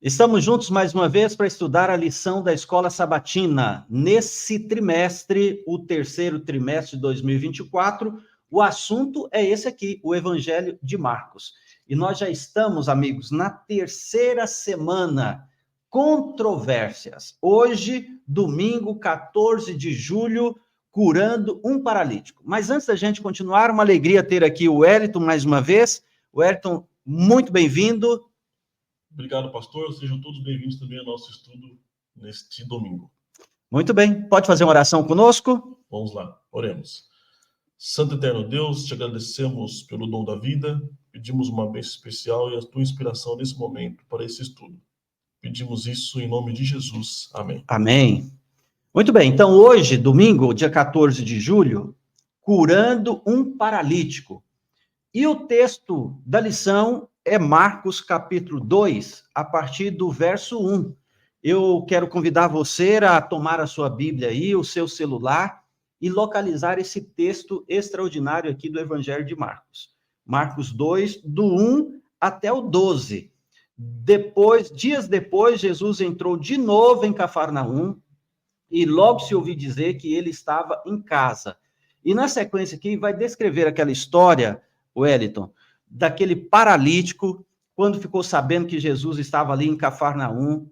Estamos juntos mais uma vez para estudar a lição da Escola Sabatina. Nesse trimestre, o terceiro trimestre de 2024, o assunto é esse aqui, o Evangelho de Marcos. E nós já estamos, amigos, na terceira semana, controvérsias. Hoje, domingo, 14 de julho, curando um paralítico. Mas antes da gente continuar, uma alegria ter aqui o Wellington mais uma vez. Wellington, muito bem-vindo. Obrigado, pastor. Sejam todos bem-vindos também ao nosso estudo neste domingo. Muito bem. Pode fazer uma oração conosco? Vamos lá, oremos. Santo Eterno Deus, te agradecemos pelo dom da vida, pedimos uma bênção especial e a tua inspiração nesse momento para esse estudo. Pedimos isso em nome de Jesus. Amém. Amém. Muito bem. Então, hoje, domingo, dia 14 de julho, curando um paralítico. E o texto da lição é Marcos, capítulo 2, a partir do verso 1. Eu quero convidar você a tomar a sua Bíblia aí, o seu celular, e localizar esse texto extraordinário aqui do Evangelho de Marcos. Marcos 2, do 1 até o 12. Dias depois, Jesus entrou de novo em Cafarnaum, e logo se ouviu dizer que ele estava em casa. E na sequência aqui, vai descrever aquela história, Wellington, daquele paralítico, quando ficou sabendo que Jesus estava ali em Cafarnaum,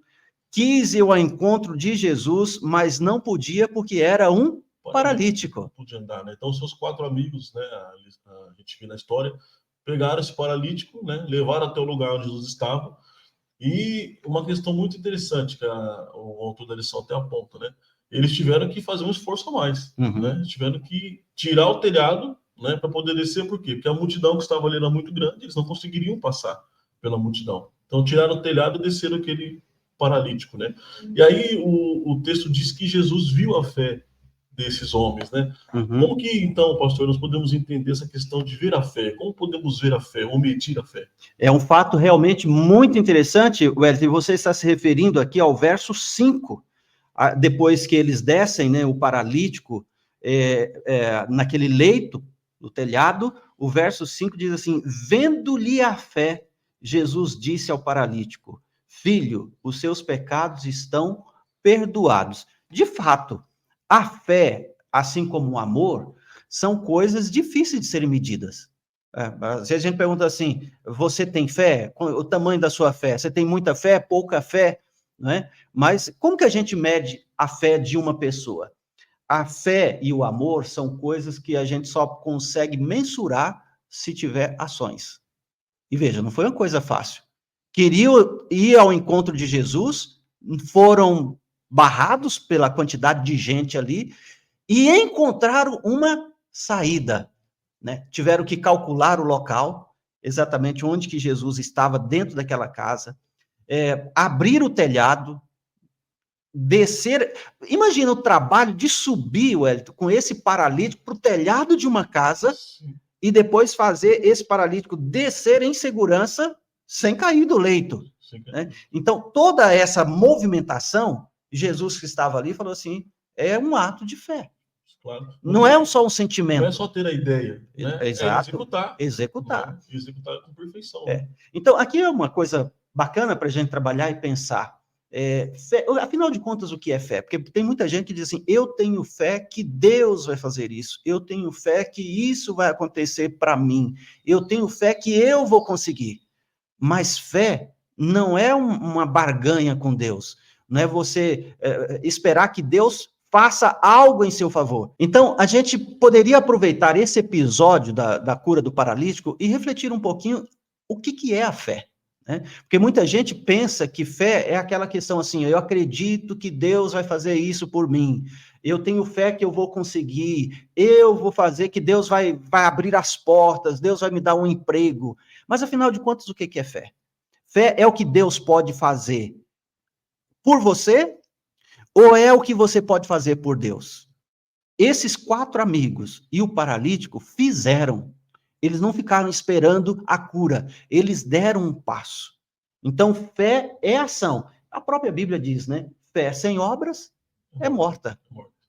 quis ir ao encontro de Jesus, mas não podia porque era um paralítico. Não podia andar, né? Então, seus 4 amigos, né, a gente vê na história, pegaram esse paralítico, né, levaram até o lugar onde Jesus estava. E uma questão muito interessante que o autor da lição até aponta, né? Eles tiveram que fazer um esforço a mais, né? Tiveram que tirar o telhado, né, para poder descer. Por quê? Porque a multidão que estava ali era muito grande, eles não conseguiriam passar pela multidão. Então, tiraram o telhado e desceram aquele paralítico, né? E aí o texto diz que Jesus viu a fé desses homens, né? Como que, então, pastor, nós podemos entender essa questão de ver a fé? Como podemos ver a fé, ou medir a fé? É um fato realmente muito interessante, Wellington, você está se referindo aqui ao verso 5, depois que eles descem, né, o paralítico, naquele leito, no telhado, o verso 5 diz assim, vendo-lhe a fé, Jesus disse ao paralítico, filho, os seus pecados estão perdoados. De fato, a fé, assim como o amor, são coisas difíceis de serem medidas. Às vezes a gente pergunta assim, você tem fé? O tamanho da sua fé? Você tem muita fé, pouca fé? Não é? Mas como que a gente mede a fé de uma pessoa? A fé e o amor são coisas que a gente só consegue mensurar se tiver ações. E veja, não foi uma coisa fácil. Queriam ir ao encontro de Jesus, foram barrados pela quantidade de gente ali e encontraram uma saída, né? Tiveram que calcular o local, exatamente onde que Jesus estava dentro daquela casa, abrir o telhado, descer. Imagina o trabalho de subir, Wellington, com esse paralítico para o telhado de uma casa e depois fazer esse paralítico descer em segurança sem cair do leito. Né? Então, toda essa movimentação, Jesus que estava ali falou assim, é um ato de fé. Claro. Não é só um sentimento. Não é só ter a ideia, né? Exato. É executar. Né? Executar com perfeição. Então, aqui é uma coisa bacana para a gente trabalhar e pensar. Fé, afinal de contas, o que é fé? Porque tem muita gente que diz assim, eu tenho fé que Deus vai fazer isso, eu tenho fé que isso vai acontecer para mim, eu tenho fé que eu vou conseguir. Mas fé não é uma barganha com Deus, não é você esperar que Deus faça algo em seu favor. Então, a gente poderia aproveitar esse episódio da cura do paralítico e refletir um pouquinho o que é a fé. Né? Porque muita gente pensa que fé é aquela questão assim, eu acredito que Deus vai fazer isso por mim, eu tenho fé que eu vou conseguir, eu vou fazer que Deus vai abrir as portas, Deus vai me dar um emprego. Mas, afinal de contas, o que é fé? Fé é o que Deus pode fazer por você ou é o que você pode fazer por Deus? Esses 4 amigos e o paralítico fizeram. Eles não ficaram esperando a cura, eles deram um passo. Então, fé é ação. A própria Bíblia diz, né? Fé sem obras é morta.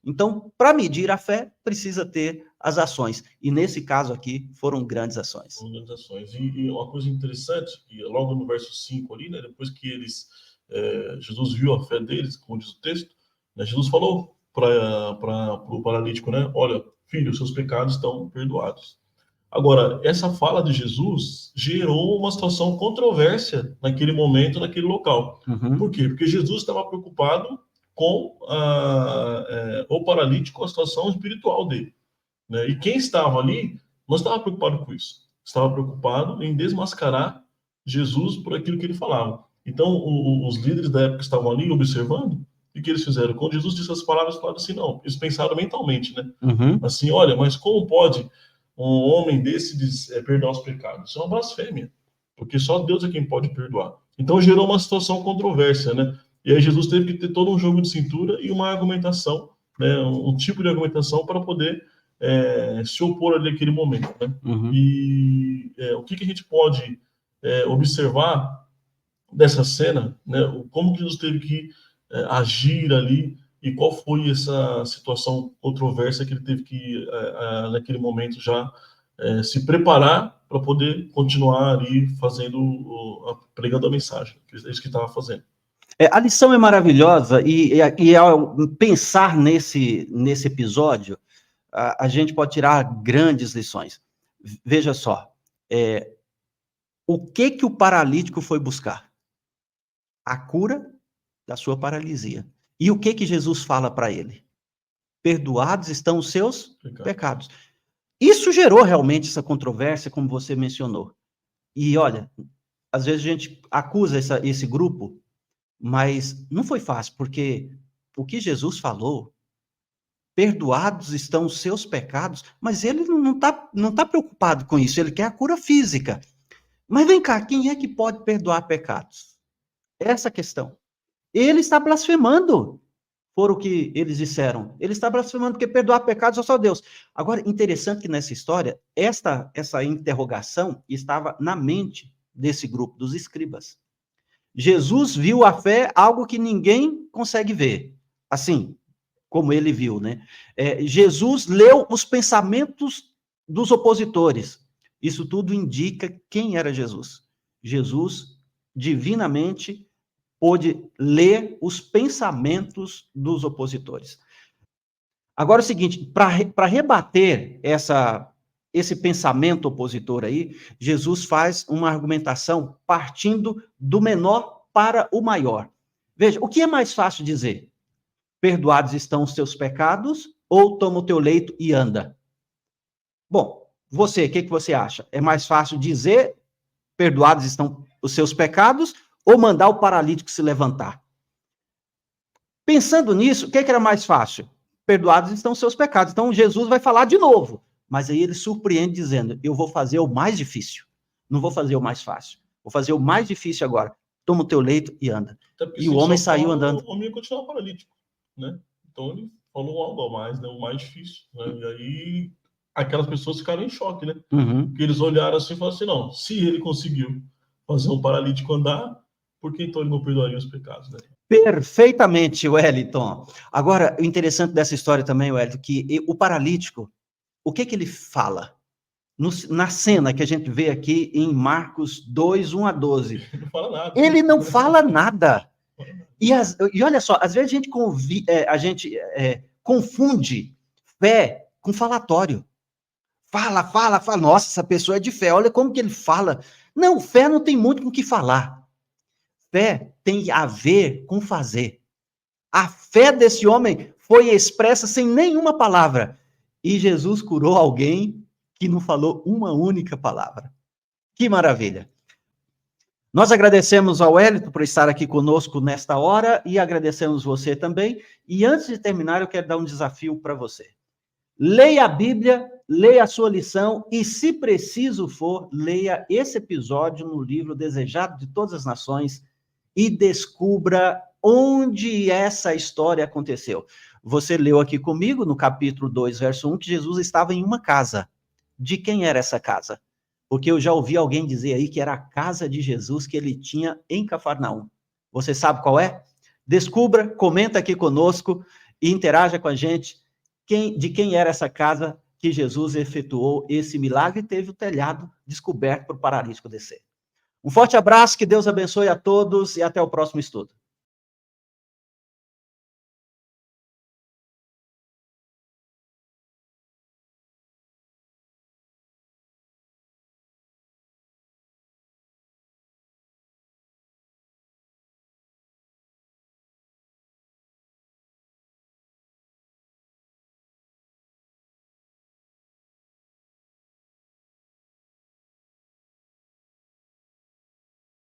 Então, para medir a fé, precisa ter as ações. E nesse caso aqui, foram grandes ações. Foram grandes ações. E uma coisa interessante, que logo no verso 5 ali, né? Depois que eles Jesus viu a fé deles, como diz o texto, né? Jesus falou para o paralítico, né? Olha, filho, seus pecados estão perdoados. Agora, essa fala de Jesus gerou uma situação controversa naquele momento, naquele local. Por quê? Porque Jesus estava preocupado com o paralítico, a situação espiritual dele, né? E quem estava ali não estava preocupado com isso. Estava preocupado em desmascarar Jesus por aquilo que ele falava. Então, os líderes da época estavam ali observando, e o que eles fizeram? Quando Jesus disse as palavras, falaram assim, não, eles pensaram mentalmente, né? Assim, olha, mas como pode um homem desse perdoar os pecados? Isso é uma blasfêmia, porque só Deus é quem pode perdoar. Então, gerou uma situação controversa, né? E aí Jesus teve que ter todo um jogo de cintura e uma argumentação, né? Um tipo de argumentação para poder se opor ali naquele momento, né? E o que a gente pode observar dessa cena, né? Como que Jesus teve que agir ali e qual foi essa situação controversa que ele teve que, naquele momento, já se preparar para poder continuar ali pregando a mensagem. É isso que estava fazendo. A lição é maravilhosa e ao pensar nesse episódio, a gente pode tirar grandes lições. Veja só, o que o paralítico foi buscar? A cura da sua paralisia. E o que Jesus fala para ele? Perdoados estão os seus pecados. Isso gerou realmente essa controvérsia, como você mencionou. E olha, às vezes a gente acusa esse grupo, mas não foi fácil, porque o que Jesus falou, perdoados estão os seus pecados, mas ele não tá preocupado com isso, ele quer a cura física. Mas vem cá, quem é que pode perdoar pecados? Essa questão. Ele está blasfemando, por o que eles disseram. Ele está blasfemando, porque perdoar pecados é só Deus. Agora, interessante que nessa história, essa interrogação estava na mente desse grupo, dos escribas. Jesus viu a fé, algo que ninguém consegue ver. Assim, como ele viu, né? Jesus leu os pensamentos dos opositores. Isso tudo indica quem era Jesus. Jesus, divinamente, pôde ler os pensamentos dos opositores. Agora é o seguinte, para rebater esse pensamento opositor aí, Jesus faz uma argumentação partindo do menor para o maior. Veja, o que é mais fácil dizer? Perdoados estão os teus pecados ou toma o teu leito e anda? Bom, você, o que você acha? É mais fácil dizer perdoados estão os seus pecados ou mandar o paralítico se levantar? Pensando nisso, o que era mais fácil? Perdoados estão os seus pecados. Então, Jesus vai falar de novo. Mas aí ele surpreende dizendo, eu vou fazer o mais difícil. Não vou fazer o mais fácil. Vou fazer o mais difícil agora. Toma o teu leito e anda. E o homem saiu andando. O homem ia continuar paralítico, né? Então, ele falou algo a mais, né? O mais difícil, né? E aí, aquelas pessoas ficaram em choque, né? Porque eles olharam assim e falaram assim, não, se ele conseguiu fazer um paralítico andar, por que então ele não perdoaria os pecados, né? Perfeitamente, Wellington. Agora, o interessante dessa história também, Wellington, que o paralítico, o que ele fala? Na cena que a gente vê aqui em Marcos 2, 1 a 12. Ele não fala nada. Ele não fala nada. E olha só, às vezes a gente confunde fé com falatório. Fala. Nossa, essa pessoa é de fé. Olha como que ele fala. Não, fé não tem muito com o que falar. Fé tem a ver com fazer. A fé desse homem foi expressa sem nenhuma palavra. E Jesus curou alguém que não falou uma única palavra. Que maravilha. Nós agradecemos ao Wellington por estar aqui conosco nesta hora e agradecemos você também. E antes de terminar, eu quero dar um desafio para você. Leia a Bíblia, leia a sua lição e, se preciso for, leia esse episódio no livro Desejado de Todas as Nações e descubra onde essa história aconteceu. Você leu aqui comigo, no capítulo 2, verso 1, que Jesus estava em uma casa. De quem era essa casa? Porque eu já ouvi alguém dizer aí que era a casa de Jesus que ele tinha em Cafarnaum. Você sabe qual é? Descubra, comenta aqui conosco e interaja com a gente de quem era essa casa que Jesus efetuou esse milagre e teve o telhado descoberto para o paralítico descer. Um forte abraço, que Deus abençoe a todos e até o próximo estudo.